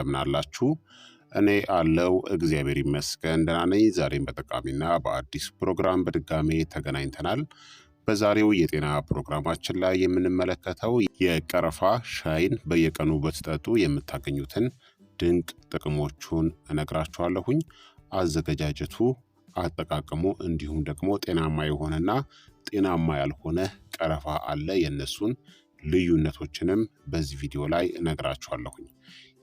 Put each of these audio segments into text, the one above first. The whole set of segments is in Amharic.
እንደምን አላችሁ? እኔ አለው እግዚአብሔር ይመስገን ደህና ነኝ። ዛሬም በጠቃሚና በአዲስ ፕሮግራም በድጋሜ ተገናኝተናል። በዛሬው የጤና ፕሮግራማችን ላይ የምንመለከተው የቀረፋ ሻይን በየቀኑ ብትጠጡ የምታገኙትን ድንቅ ጥቅሞቹን እነግራችኋለሁኝ። አዘገጃጀቱ፣ አጠቃቀሙ እንዲሁም ደግሞ ጤናማ የሆነና ጤናማ ያልሆነ ቀረፋ አለ። የእነሱን ልዩነቶችንም በዚህ ቪዲዮ ላይ እነግራችኋለሁኝ።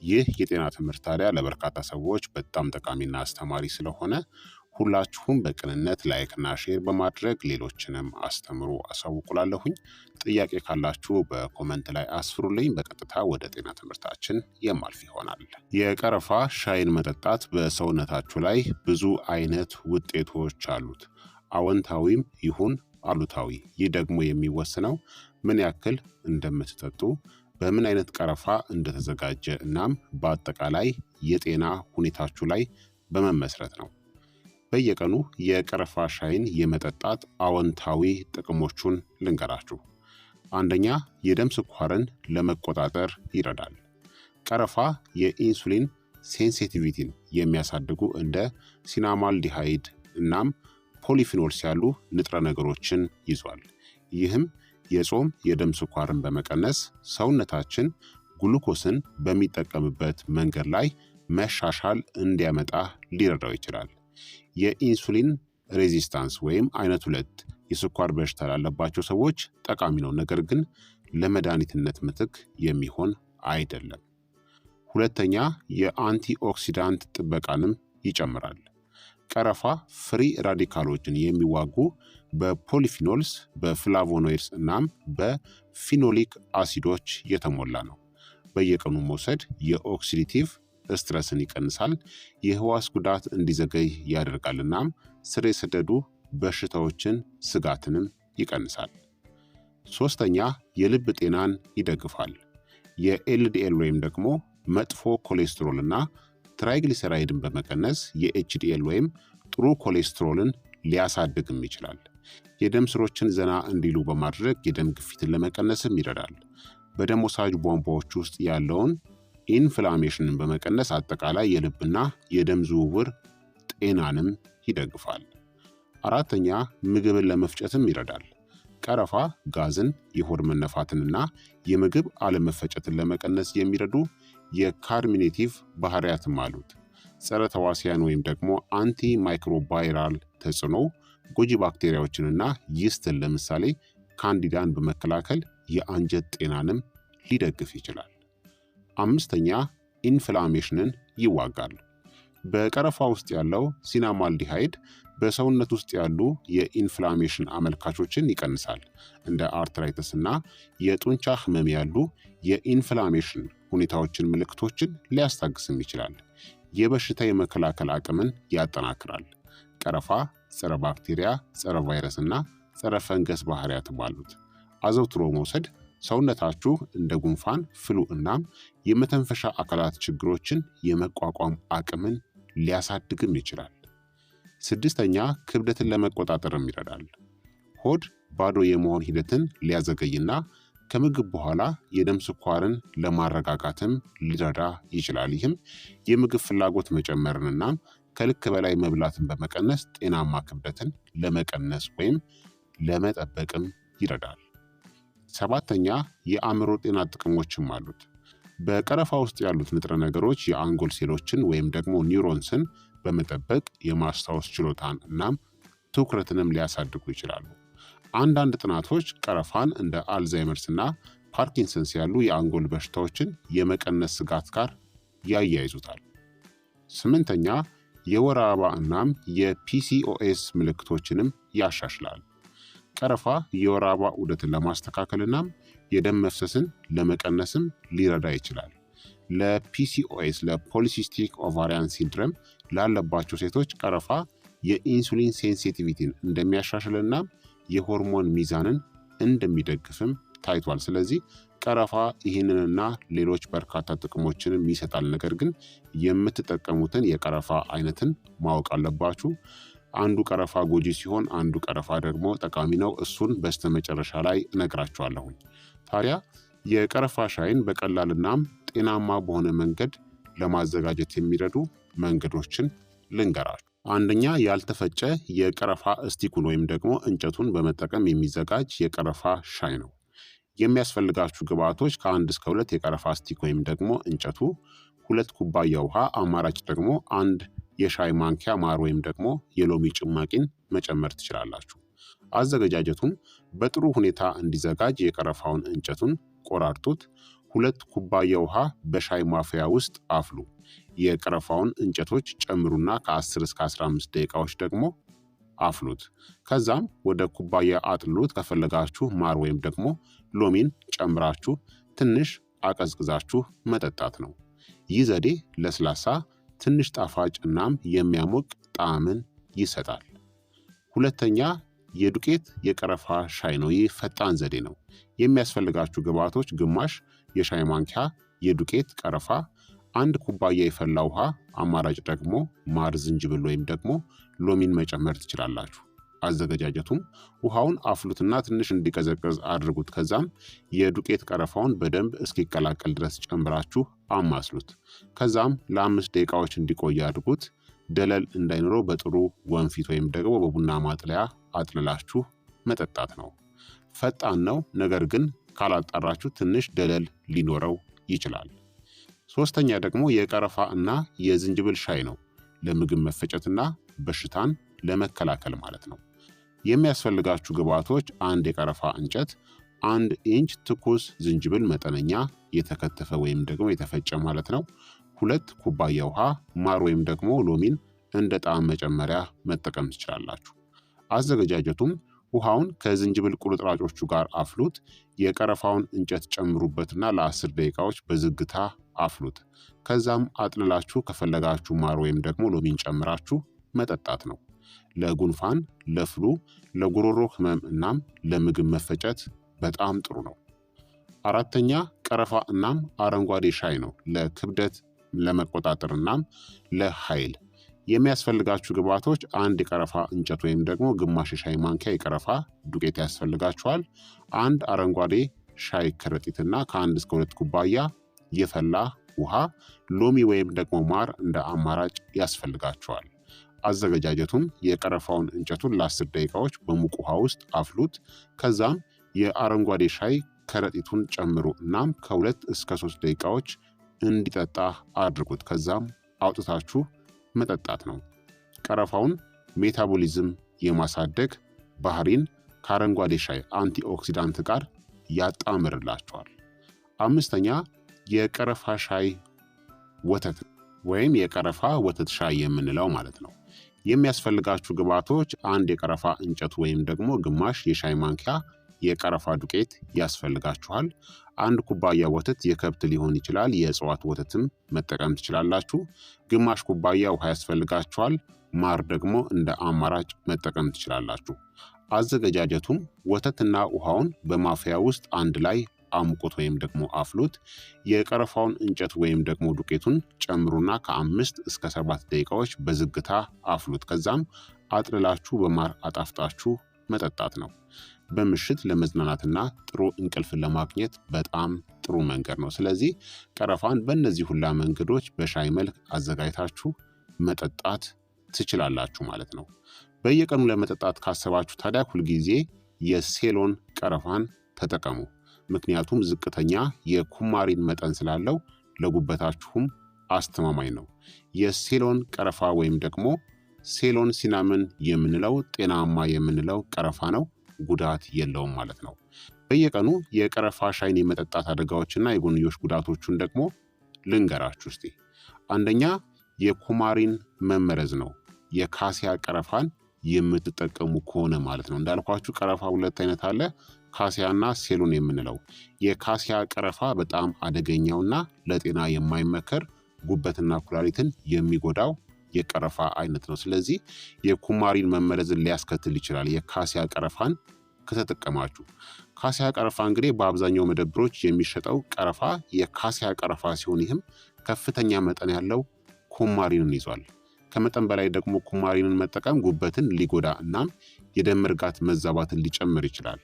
ይህ የጤና ትምህርት ታዲያ ለበርካታ ሰዎች በጣም ጠቃሚና አስተማሪ ስለሆነ ሁላችሁም በቅንነት ላይክና ሼር በማድረግ ሌሎችንም አስተምሩ አሳውቁላለሁኝ። ጥያቄ ካላችሁ በኮመንት ላይ አስፍሩልኝ። በቀጥታ ወደ ጤና ትምህርታችን የማልፍ ይሆናል። የቀረፋ ሻይን መጠጣት በሰውነታችሁ ላይ ብዙ አይነት ውጤቶች አሉት። አዎንታዊም ይሁን አሉታዊ። ይህ ደግሞ የሚወስነው ምን ያክል እንደምትጠጡ፣ በምን አይነት ቀረፋ እንደተዘጋጀ እናም በአጠቃላይ የጤና ሁኔታችሁ ላይ በመመስረት ነው። በየቀኑ የቀረፋ ሻይን የመጠጣት አዎንታዊ ጥቅሞቹን ልንገራችሁ። አንደኛ፣ የደም ስኳርን ለመቆጣጠር ይረዳል። ቀረፋ የኢንሱሊን ሴንሲቲቪቲን የሚያሳድጉ እንደ ሲናማልዲሃይድ እናም ፖሊፊኖልስ ያሉ ንጥረ ነገሮችን ይዟል። ይህም የጾም የደም ስኳርን በመቀነስ ሰውነታችን ግሉኮስን በሚጠቀምበት መንገድ ላይ መሻሻል እንዲያመጣ ሊረዳው ይችላል። የኢንሱሊን ሬዚስታንስ ወይም አይነት 2 የስኳር በሽታ ላለባቸው ሰዎች ጠቃሚ ነው፣ ነገር ግን ለመድኃኒትነት ምትክ የሚሆን አይደለም። ሁለተኛ፣ የአንቲኦክሲዳንት ጥበቃንም ይጨምራል። ቀረፋ ፍሪ ራዲካሎችን የሚዋጉ በፖሊፊኖልስ፣ በፍላቮኖይድስ እናም በፊኖሊክ አሲዶች የተሞላ ነው። በየቀኑ መውሰድ የኦክሲዲቲቭ ስትረስን ይቀንሳል፣ የህዋስ ጉዳት እንዲዘገይ ያደርጋል እናም ስር የሰደዱ በሽታዎችን ስጋትንም ይቀንሳል። ሶስተኛ፣ የልብ ጤናን ይደግፋል። የኤልዲኤል ወይም ደግሞ መጥፎ ኮሌስትሮል እና ትራይግሊሰራይድን በመቀነስ የኤችዲኤል ወይም ጥሩ ኮሌስትሮልን ሊያሳድግም ይችላል። የደም ስሮችን ዘና እንዲሉ በማድረግ የደም ግፊትን ለመቀነስም ይረዳል። በደም ወሳጅ ቧንቧዎች ውስጥ ያለውን ኢንፍላሜሽንን በመቀነስ አጠቃላይ የልብና የደም ዝውውር ጤናንም ይደግፋል። አራተኛ፣ ምግብን ለመፍጨትም ይረዳል። ቀረፋ ጋዝን፣ የሆድ መነፋትንና የምግብ አለመፈጨትን ለመቀነስ የሚረዱ የካርሚኔቲቭ ባህሪያትም አሉት። ጸረ ተዋሲያን ወይም ደግሞ አንቲ ማይክሮባይራል ተጽዕኖ ጎጂ ባክቴሪያዎችንና ይስትን ለምሳሌ ካንዲዳን በመከላከል የአንጀት ጤናንም ሊደግፍ ይችላል። አምስተኛ፣ ኢንፍላሜሽንን ይዋጋል። በቀረፋ ውስጥ ያለው ሲናማልዲሃይድ በሰውነት ውስጥ ያሉ የኢንፍላሜሽን አመልካቾችን ይቀንሳል። እንደ አርትራይተስ እና የጡንቻ ህመም ያሉ የኢንፍላሜሽን ሁኔታዎችን ምልክቶችን ሊያስታግስም ይችላል። የበሽታ የመከላከል አቅምን ያጠናክራል። ቀረፋ ጸረ ባክቴሪያ፣ ጸረ ቫይረስ እና ጸረ ፈንገስ ባህሪያትም አሉት። አዘውትሮ መውሰድ ሰውነታችሁ እንደ ጉንፋን፣ ፍሉ እናም የመተንፈሻ አካላት ችግሮችን የመቋቋም አቅምን ሊያሳድግም ይችላል። ስድስተኛ፣ ክብደትን ለመቆጣጠርም ይረዳል። ሆድ ባዶ የመሆን ሂደትን ሊያዘገይና ከምግብ በኋላ የደም ስኳርን ለማረጋጋትም ሊረዳ ይችላል። ይህም የምግብ ፍላጎት መጨመርንና ከልክ በላይ መብላትን በመቀነስ ጤናማ ክብደትን ለመቀነስ ወይም ለመጠበቅም ይረዳል። ሰባተኛ፣ የአእምሮ ጤና ጥቅሞችም አሉት። በቀረፋ ውስጥ ያሉት ንጥረ ነገሮች የአንጎል ሴሎችን ወይም ደግሞ ኒውሮንስን በመጠበቅ የማስታወስ ችሎታን እናም ትኩረትንም ሊያሳድጉ ይችላሉ። አንዳንድ ጥናቶች ቀረፋን እንደ አልዛይመርስ እና ፓርኪንሰንስ ያሉ የአንጎል በሽታዎችን የመቀነስ ስጋት ጋር ያያይዙታል። ስምንተኛ፣ የወር አበባ እናም የፒሲኦኤስ ምልክቶችንም ያሻሽላል። ቀረፋ የወር አበባ ዑደትን ለማስተካከል እናም የደም መፍሰስን ለመቀነስም ሊረዳ ይችላል። ለፒሲኦኤስ ለፖሊሲስቲክ ኦቫሪያን ሲንድረም ላለባቸው ሴቶች ቀረፋ የኢንሱሊን ሴንሲቲቪቲን እንደሚያሻሽልና የሆርሞን ሚዛንን እንደሚደግፍም ታይቷል። ስለዚህ ቀረፋ ይህንንና ሌሎች በርካታ ጥቅሞችንም ይሰጣል። ነገር ግን የምትጠቀሙትን የቀረፋ አይነትን ማወቅ አለባችሁ። አንዱ ቀረፋ ጎጂ ሲሆን አንዱ ቀረፋ ደግሞ ጠቃሚ ነው። እሱን በስተመጨረሻ ላይ እነግራችኋለሁኝ። ታዲያ የቀረፋ ሻይን በቀላልናም ጤናማ በሆነ መንገድ ለማዘጋጀት የሚረዱ መንገዶችን ልንገራችሁ። አንደኛ ያልተፈጨ የቀረፋ እስቲኩን ወይም ደግሞ እንጨቱን በመጠቀም የሚዘጋጅ የቀረፋ ሻይ ነው። የሚያስፈልጋችሁ ግብአቶች ከ1 እስከ 2 የቀረፋ ስቲክ ወይም ደግሞ እንጨቱ፣ 2 ኩባያ ውሃ፣ አማራጭ ደግሞ 1 የሻይ ማንኪያ ማር ወይም ደግሞ የሎሚ ጭማቂን መጨመር ትችላላችሁ። አዘገጃጀቱም በጥሩ ሁኔታ እንዲዘጋጅ የቀረፋውን እንጨቱን ቆራርጡት። 2 ኩባያ ውሃ በሻይ ማፍያ ውስጥ አፍሉ። የቀረፋውን እንጨቶች ጨምሩና ከ10 እስከ 15 ደቂቃዎች ደግሞ አፍሉት። ከዛም ወደ ኩባያ አጥልሉት። ከፈለጋችሁ ማር ወይም ደግሞ ሎሚን ጨምራችሁ ትንሽ አቀዝቅዛችሁ መጠጣት ነው። ይህ ዘዴ ለስላሳ፣ ትንሽ ጣፋጭ እናም የሚያሞቅ ጣዕምን ይሰጣል። ሁለተኛ የዱቄት የቀረፋ ሻይ ነው። ይህ ፈጣን ዘዴ ነው። የሚያስፈልጋችሁ ግብአቶች ግማሽ የሻይ ማንኪያ የዱቄት ቀረፋ፣ 1 ኩባያ የፈላ ውሃ፣ አማራጭ ደግሞ ማር፣ ዝንጅብል ወይም ደግሞ ሎሚን መጨመር ትችላላችሁ። አዘገጃጀቱም ውሃውን አፍሉትና ትንሽ እንዲቀዘቅዝ አድርጉት። ከዛም የዱቄት ቀረፋውን በደንብ እስኪቀላቀል ድረስ ጨምራችሁ አማስሉት። ከዛም ለ5 ደቂቃዎች እንዲቆይ አድርጉት። ደለል እንዳይኖረው በጥሩ ወንፊት ወይም ደግሞ በቡና ማጥለያ አጥልላችሁ መጠጣት ነው። ፈጣን ነው፣ ነገር ግን ካላጣራችሁ ትንሽ ደለል ሊኖረው ይችላል። ሶስተኛ ደግሞ የቀረፋ እና የዝንጅብል ሻይ ነው። ለምግብ መፈጨትና በሽታን ለመከላከል ማለት ነው። የሚያስፈልጋችሁ ግብአቶች 1 የቀረፋ እንጨት፣ 1 ኢንች ትኩስ ዝንጅብል መጠነኛ የተከተፈ ወይም ደግሞ የተፈጨ ማለት ነው፣ 2 ኩባያ ውሃ፣ ማር ወይም ደግሞ ሎሚን እንደ ጣዕም መጨመሪያ መጠቀም ትችላላችሁ። አዘገጃጀቱም ውሃውን ከዝንጅብል ቁርጥራጮቹ ጋር አፍሉት። የቀረፋውን እንጨት ጨምሩበትና ለ10 ደቂቃዎች በዝግታ አፍሉት። ከዛም አጥልላችሁ ከፈለጋችሁ ማር ወይም ደግሞ ሎሚን ጨምራችሁ መጠጣት ነው። ለጉንፋን፣ ለፍሉ፣ ለጉሮሮ ህመም እናም ለምግብ መፈጨት በጣም ጥሩ ነው። አራተኛ ቀረፋ እናም አረንጓዴ ሻይ ነው። ለክብደት ለመቆጣጠር እናም ለኃይል የሚያስፈልጋችሁ ግብአቶች 1 የቀረፋ እንጨት ወይም ደግሞ ግማሽ የሻይ ማንኪያ የቀረፋ ዱቄት ያስፈልጋችኋል። 1 አረንጓዴ ሻይ ከረጢትና ከ1 እስከ 2 ኩባያ የፈላ ውሃ፣ ሎሚ ወይም ደግሞ ማር እንደ አማራጭ ያስፈልጋችኋል። አዘገጃጀቱም የቀረፋውን እንጨቱን ለ10 ደቂቃዎች በሙቅ ውሃ ውስጥ አፍሉት። ከዛም የአረንጓዴ ሻይ ከረጢቱን ጨምሩ እናም ከ2 እስከ 3 ደቂቃዎች እንዲጠጣ አድርጉት። ከዛም አውጥታችሁ መጠጣት ነው። ቀረፋውን ሜታቦሊዝም የማሳደግ ባህሪን ከአረንጓዴ ሻይ አንቲኦክሲዳንት ጋር ያጣምርላቸዋል። አምስተኛ የቀረፋ ሻይ ወተት ወይም የቀረፋ ወተት ሻይ የምንለው ማለት ነው። የሚያስፈልጋችሁ ግብአቶች 1 የቀረፋ እንጨት ወይም ደግሞ ግማሽ የሻይ ማንኪያ የቀረፋ ዱቄት ያስፈልጋችኋል። 1 ኩባያ ወተት የከብት ሊሆን ይችላል፣ የእጽዋት ወተትም መጠቀም ትችላላችሁ። ግማሽ ኩባያ ውሃ ያስፈልጋችኋል። ማር ደግሞ እንደ አማራጭ መጠቀም ትችላላችሁ። አዘገጃጀቱም ወተትና ውሃውን በማፍያ ውስጥ አንድ ላይ አሙቁት ወይም ደግሞ አፍሉት። የቀረፋውን እንጨት ወይም ደግሞ ዱቄቱን ጨምሩና ከ5 እስከ 7 ደቂቃዎች በዝግታ አፍሉት። ከዛም አጥልላችሁ በማር አጣፍጣችሁ መጠጣት ነው። በምሽት ለመዝናናትና ጥሩ እንቅልፍን ለማግኘት በጣም ጥሩ መንገድ ነው። ስለዚህ ቀረፋን በእነዚህ ሁላ መንገዶች በሻይ መልክ አዘጋጅታችሁ መጠጣት ትችላላችሁ ማለት ነው። በየቀኑ ለመጠጣት ካሰባችሁ ታዲያ ሁልጊዜ የሴሎን ቀረፋን ተጠቀሙ። ምክንያቱም ዝቅተኛ የኩማሪን መጠን ስላለው ለጉበታችሁም አስተማማኝ ነው። የሴሎን ቀረፋ ወይም ደግሞ ሴሎን ሲናምን የምንለው ጤናማ የምንለው ቀረፋ ነው። ጉዳት የለውም ማለት ነው። በየቀኑ የቀረፋ ሻይን የመጠጣት አደጋዎችና የጎንዮሽ ጉዳቶቹን ደግሞ ልንገራችሁ እስቲ። አንደኛ የኩማሪን መመረዝ ነው። የካሲያ ቀረፋን የምትጠቀሙ ከሆነ ማለት ነው። እንዳልኳችሁ ቀረፋ 2 አይነት አለ፣ ካሲያና ሴሎን የምንለው። የካሲያ ቀረፋ በጣም አደገኛውና ለጤና የማይመከር ጉበትና ኩላሊትን የሚጎዳው የቀረፋ አይነት ነው። ስለዚህ የኩማሪን መመረዝን ሊያስከትል ይችላል የካሲያ ቀረፋን ከተጠቀማችሁ። ካሲያ ቀረፋ እንግዲህ በአብዛኛው መደብሮች የሚሸጠው ቀረፋ የካሲያ ቀረፋ ሲሆን ይህም ከፍተኛ መጠን ያለው ኩማሪንን ይዟል። ከመጠን በላይ ደግሞ ኩማሪንን መጠቀም ጉበትን ሊጎዳ እናም የደም እርጋት መዛባትን ሊጨምር ይችላል።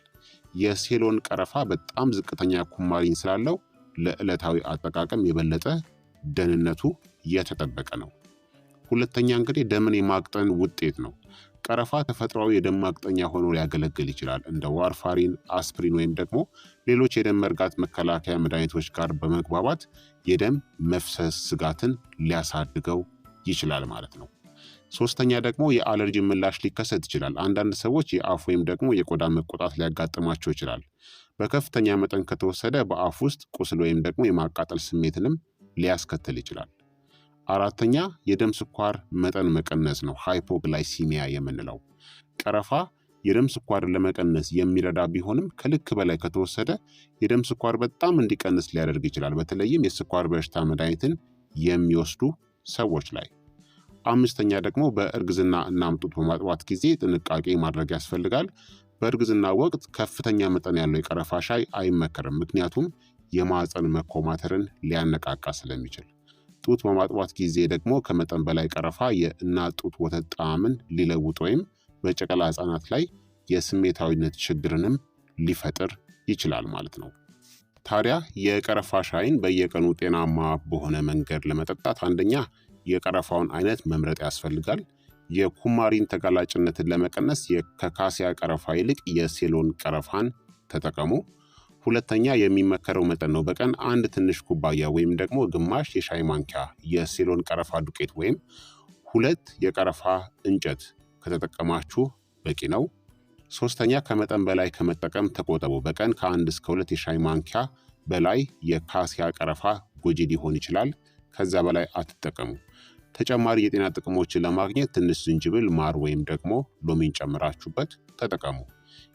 የሴሎን ቀረፋ በጣም ዝቅተኛ ኩማሪን ስላለው ለዕለታዊ አጠቃቀም የበለጠ ደህንነቱ የተጠበቀ ነው። ሁለተኛ እንግዲህ ደምን የማቅጠን ውጤት ነው። ቀረፋ ተፈጥሯዊ የደም ማቅጠኛ ሆኖ ሊያገለግል ይችላል። እንደ ዋርፋሪን፣ አስፕሪን ወይም ደግሞ ሌሎች የደም መርጋት መከላከያ መድኃኒቶች ጋር በመግባባት የደም መፍሰስ ስጋትን ሊያሳድገው ይችላል ማለት ነው። ሶስተኛ ደግሞ የአለርጂ ምላሽ ሊከሰት ይችላል። አንዳንድ ሰዎች የአፍ ወይም ደግሞ የቆዳ መቆጣት ሊያጋጥማቸው ይችላል። በከፍተኛ መጠን ከተወሰደ በአፍ ውስጥ ቁስል ወይም ደግሞ የማቃጠል ስሜትንም ሊያስከትል ይችላል። አራተኛ የደም ስኳር መጠን መቀነስ ነው፣ ሃይፖግላይሲሚያ የምንለው። ቀረፋ የደም ስኳርን ለመቀነስ የሚረዳ ቢሆንም ከልክ በላይ ከተወሰደ የደም ስኳር በጣም እንዲቀንስ ሊያደርግ ይችላል፣ በተለይም የስኳር በሽታ መድኃኒትን የሚወስዱ ሰዎች ላይ። አምስተኛ ደግሞ በእርግዝና እናም ጡት በማጥባት ጊዜ ጥንቃቄ ማድረግ ያስፈልጋል። በእርግዝና ወቅት ከፍተኛ መጠን ያለው የቀረፋ ሻይ አይመከርም፣ ምክንያቱም የማህፀን መኮማተርን ሊያነቃቃ ስለሚችል። ጡት በማጥባት ጊዜ ደግሞ ከመጠን በላይ ቀረፋ የእናት ጡት ወተት ጣዕምን ሊለውጥ ወይም በጨቅላ ህጻናት ላይ የስሜታዊነት ችግርንም ሊፈጥር ይችላል ማለት ነው። ታዲያ የቀረፋ ሻይን በየቀኑ ጤናማ በሆነ መንገድ ለመጠጣት አንደኛ የቀረፋውን አይነት መምረጥ ያስፈልጋል። የኩማሪን ተጋላጭነትን ለመቀነስ ከካሲያ ቀረፋ ይልቅ የሴሎን ቀረፋን ተጠቀሙ። ሁለተኛ የሚመከረው መጠን ነው። በቀን አንድ ትንሽ ኩባያ ወይም ደግሞ ግማሽ የሻይ ማንኪያ የሴሎን ቀረፋ ዱቄት ወይም 2 የቀረፋ እንጨት ከተጠቀማችሁ በቂ ነው። ሶስተኛ ከመጠን በላይ ከመጠቀም ተቆጠቡ። በቀን ከ1 እስከ 2 የሻይ ማንኪያ በላይ የካሲያ ቀረፋ ጎጂ ሊሆን ይችላል። ከዛ በላይ አትጠቀሙ። ተጨማሪ የጤና ጥቅሞችን ለማግኘት ትንሽ ዝንጅብል፣ ማር ወይም ደግሞ ሎሚን ጨምራችሁበት ተጠቀሙ።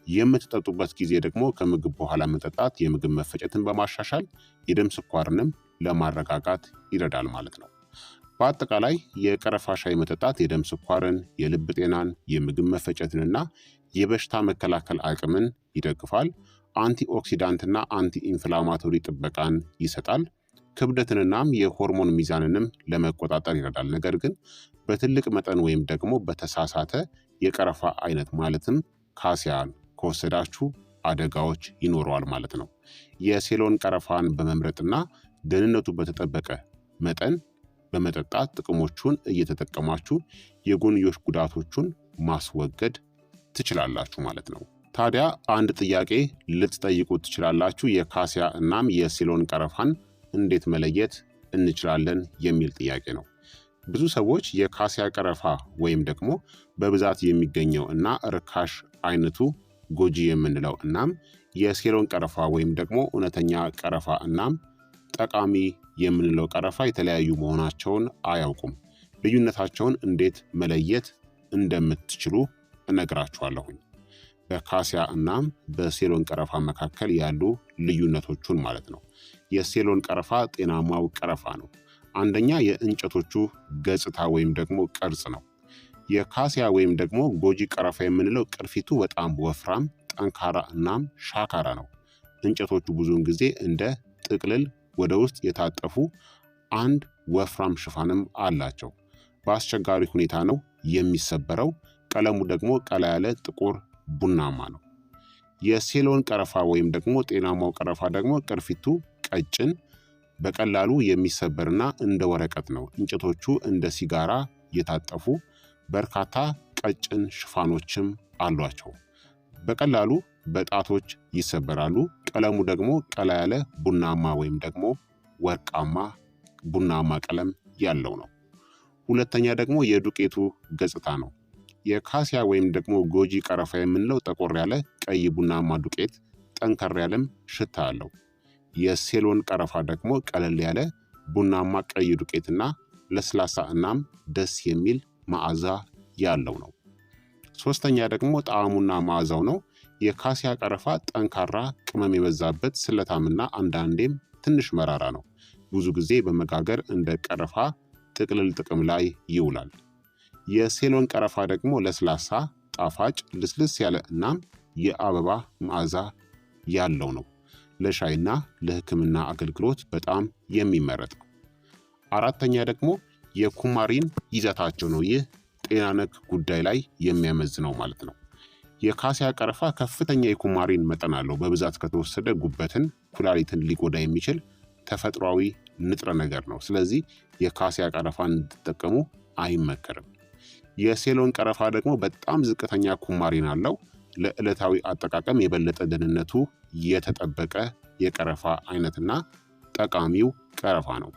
የምትጠጡበት ጊዜ ደግሞ ከምግብ በኋላ መጠጣት የምግብ መፈጨትን በማሻሻል የደም ስኳርንም ለማረጋጋት ይረዳል ማለት ነው። በአጠቃላይ የቀረፋ ሻይ መጠጣት የደም ስኳርን፣ የልብ ጤናን፣ የምግብ መፈጨትንና የበሽታ መከላከል አቅምን ይደግፋል። አንቲኦክሲዳንትና አንቲ ኢንፍላማቶሪ ጥበቃን ይሰጣል። ክብደትንናም የሆርሞን ሚዛንንም ለመቆጣጠር ይረዳል። ነገር ግን በትልቅ መጠን ወይም ደግሞ በተሳሳተ የቀረፋ አይነት ማለትም ካሲያን ከወሰዳችሁ አደጋዎች ይኖረዋል ማለት ነው። የሴሎን ቀረፋን በመምረጥና ደህንነቱ በተጠበቀ መጠን በመጠጣት ጥቅሞቹን እየተጠቀማችሁ የጎንዮሽ ጉዳቶቹን ማስወገድ ትችላላችሁ ማለት ነው። ታዲያ አንድ ጥያቄ ልትጠይቁ ትችላላችሁ። የካሲያ እናም የሴሎን ቀረፋን እንዴት መለየት እንችላለን የሚል ጥያቄ ነው። ብዙ ሰዎች የካሲያ ቀረፋ ወይም ደግሞ በብዛት የሚገኘው እና ርካሽ አይነቱ ጎጂ የምንለው እናም የሴሎን ቀረፋ ወይም ደግሞ እውነተኛ ቀረፋ እናም ጠቃሚ የምንለው ቀረፋ የተለያዩ መሆናቸውን አያውቁም። ልዩነታቸውን እንዴት መለየት እንደምትችሉ እነግራችኋለሁኝ። በካሲያ እናም በሴሎን ቀረፋ መካከል ያሉ ልዩነቶቹን ማለት ነው። የሴሎን ቀረፋ ጤናማው ቀረፋ ነው። አንደኛ የእንጨቶቹ ገጽታ ወይም ደግሞ ቅርጽ ነው። የካሲያ ወይም ደግሞ ጎጂ ቀረፋ የምንለው ቅርፊቱ በጣም ወፍራም፣ ጠንካራ እናም ሻካራ ነው። እንጨቶቹ ብዙውን ጊዜ እንደ ጥቅልል ወደ ውስጥ የታጠፉ አንድ ወፍራም ሽፋንም አላቸው። በአስቸጋሪ ሁኔታ ነው የሚሰበረው። ቀለሙ ደግሞ ቀላ ያለ ጥቁር ቡናማ ነው። የሴሎን ቀረፋ ወይም ደግሞ ጤናማው ቀረፋ ደግሞ ቅርፊቱ ቀጭን፣ በቀላሉ የሚሰበርና እንደ ወረቀት ነው። እንጨቶቹ እንደ ሲጋራ የታጠፉ በርካታ ቀጭን ሽፋኖችም አሏቸው። በቀላሉ በጣቶች ይሰበራሉ። ቀለሙ ደግሞ ቀላ ያለ ቡናማ ወይም ደግሞ ወርቃማ ቡናማ ቀለም ያለው ነው። ሁለተኛ ደግሞ የዱቄቱ ገጽታ ነው። የካሲያ ወይም ደግሞ ጎጂ ቀረፋ የምንለው ጠቆር ያለ ቀይ ቡናማ ዱቄት ጠንከር ያለም ሽታ አለው። የሴሎን ቀረፋ ደግሞ ቀለል ያለ ቡናማ ቀይ ዱቄትና ለስላሳ እናም ደስ የሚል መዓዛ ያለው ነው። ሶስተኛ ደግሞ ጣዕሙና መዓዛው ነው። የካሲያ ቀረፋ ጠንካራ ቅመም የበዛበት ስለታምና አንዳንዴም ትንሽ መራራ ነው። ብዙ ጊዜ በመጋገር እንደ ቀረፋ ጥቅልል ጥቅም ላይ ይውላል። የሴሎን ቀረፋ ደግሞ ለስላሳ፣ ጣፋጭ፣ ልስልስ ያለ እናም የአበባ መዓዛ ያለው ነው። ለሻይና ለሕክምና አገልግሎት በጣም የሚመረጥ ነው። አራተኛ ደግሞ የኩማሪን ይዘታቸው ነው። ይህ ጤና ነክ ጉዳይ ላይ የሚያመዝነው ማለት ነው። የካሲያ ቀረፋ ከፍተኛ የኩማሪን መጠን አለው። በብዛት ከተወሰደ ጉበትን፣ ኩላሊትን ሊጎዳ የሚችል ተፈጥሯዊ ንጥረ ነገር ነው። ስለዚህ የካሲያ ቀረፋን እንድትጠቀሙ አይመከርም። የሴሎን ቀረፋ ደግሞ በጣም ዝቅተኛ ኩማሪን አለው። ለዕለታዊ አጠቃቀም የበለጠ ደህንነቱ የተጠበቀ የቀረፋ አይነትና ጠቃሚው ቀረፋ ነው።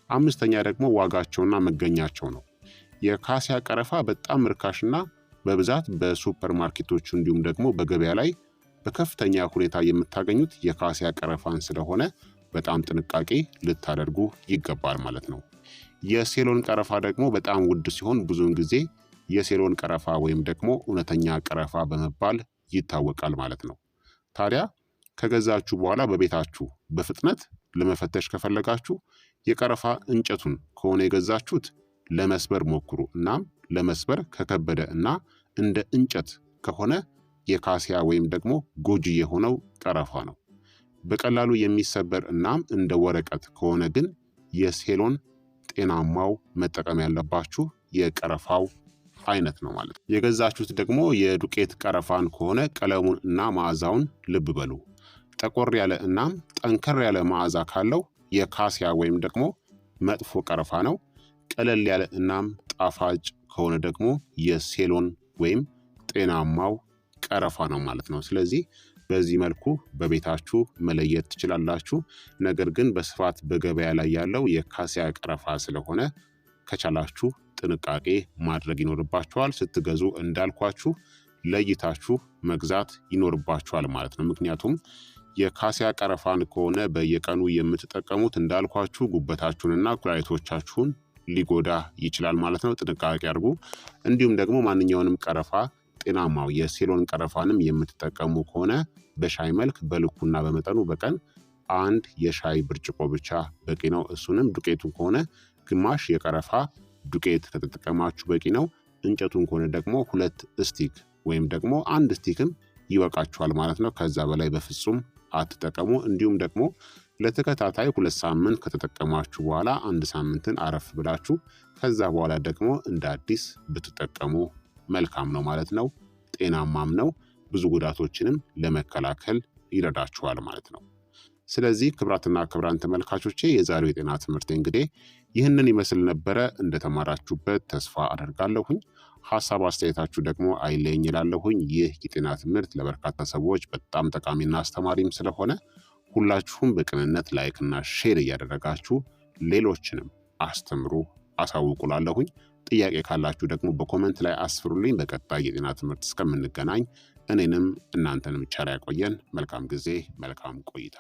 አምስተኛ ደግሞ ዋጋቸውና መገኛቸው ነው። የካሲያ ቀረፋ በጣም ርካሽና በብዛት በሱፐር ማርኬቶች እንዲሁም ደግሞ በገበያ ላይ በከፍተኛ ሁኔታ የምታገኙት የካሲያ ቀረፋን ስለሆነ በጣም ጥንቃቄ ልታደርጉ ይገባል ማለት ነው። የሴሎን ቀረፋ ደግሞ በጣም ውድ ሲሆን ብዙውን ጊዜ የሴሎን ቀረፋ ወይም ደግሞ እውነተኛ ቀረፋ በመባል ይታወቃል ማለት ነው። ታዲያ ከገዛችሁ በኋላ በቤታችሁ በፍጥነት ለመፈተሽ ከፈለጋችሁ የቀረፋ እንጨቱን ከሆነ የገዛችሁት ለመስበር ሞክሩ። እናም ለመስበር ከከበደ እና እንደ እንጨት ከሆነ የካሲያ ወይም ደግሞ ጎጂ የሆነው ቀረፋ ነው። በቀላሉ የሚሰበር እናም እንደ ወረቀት ከሆነ ግን የሴሎን ጤናማው መጠቀም ያለባችሁ የቀረፋው አይነት ነው ማለት ነው። የገዛችሁት ደግሞ የዱቄት ቀረፋን ከሆነ ቀለሙን እና መዓዛውን ልብ በሉ። ጠቆር ያለ እናም ጠንከር ያለ መዓዛ ካለው የካሲያ ወይም ደግሞ መጥፎ ቀረፋ ነው። ቀለል ያለ እናም ጣፋጭ ከሆነ ደግሞ የሴሎን ወይም ጤናማው ቀረፋ ነው ማለት ነው። ስለዚህ በዚህ መልኩ በቤታችሁ መለየት ትችላላችሁ። ነገር ግን በስፋት በገበያ ላይ ያለው የካሲያ ቀረፋ ስለሆነ ከቻላችሁ ጥንቃቄ ማድረግ ይኖርባችኋል። ስትገዙ እንዳልኳችሁ ለይታችሁ መግዛት ይኖርባችኋል ማለት ነው። ምክንያቱም የካሲያ ቀረፋን ከሆነ በየቀኑ የምትጠቀሙት እንዳልኳችሁ ጉበታችሁንና ኩላሊቶቻችሁን ሊጎዳ ይችላል ማለት ነው። ጥንቃቄ አድርጉ። እንዲሁም ደግሞ ማንኛውንም ቀረፋ ጤናማው የሴሎን ቀረፋንም የምትጠቀሙ ከሆነ በሻይ መልክ በልኩና በመጠኑ በቀን 1 የሻይ ብርጭቆ ብቻ በቂ ነው። እሱንም ዱቄቱን ከሆነ ግማሽ የቀረፋ ዱቄት ከተጠቀማችሁ በቂ ነው። እንጨቱን ከሆነ ደግሞ 2 ስቲክ ወይም ደግሞ 1 ስቲክም ይበቃችኋል ማለት ነው። ከዛ በላይ በፍጹም አትጠቀሙ። እንዲሁም ደግሞ ለተከታታይ 2 ሳምንት ከተጠቀማችሁ በኋላ 1 ሳምንትን አረፍ ብላችሁ ከዛ በኋላ ደግሞ እንደ አዲስ ብትጠቀሙ መልካም ነው ማለት ነው። ጤናማም ነው። ብዙ ጉዳቶችንም ለመከላከል ይረዳችኋል ማለት ነው። ስለዚህ ክቡራትና ክቡራን ተመልካቾቼ የዛሬው የጤና ትምህርት እንግዲህ ይህንን ይመስል ነበረ። እንደተማራችሁበት ተስፋ አደርጋለሁኝ። ሀሳብ አስተያየታችሁ ደግሞ አይለኝ ይላለሁኝ። ይህ የጤና ትምህርት ለበርካታ ሰዎች በጣም ጠቃሚና አስተማሪም ስለሆነ ሁላችሁም በቅንነት ላይክና ሼር እያደረጋችሁ ሌሎችንም አስተምሩ፣ አሳውቁላለሁኝ። ጥያቄ ካላችሁ ደግሞ በኮመንት ላይ አስፍሩልኝ። በቀጣይ የጤና ትምህርት እስከምንገናኝ እኔንም እናንተንም ቸር ያቆየን። መልካም ጊዜ፣ መልካም ቆይታ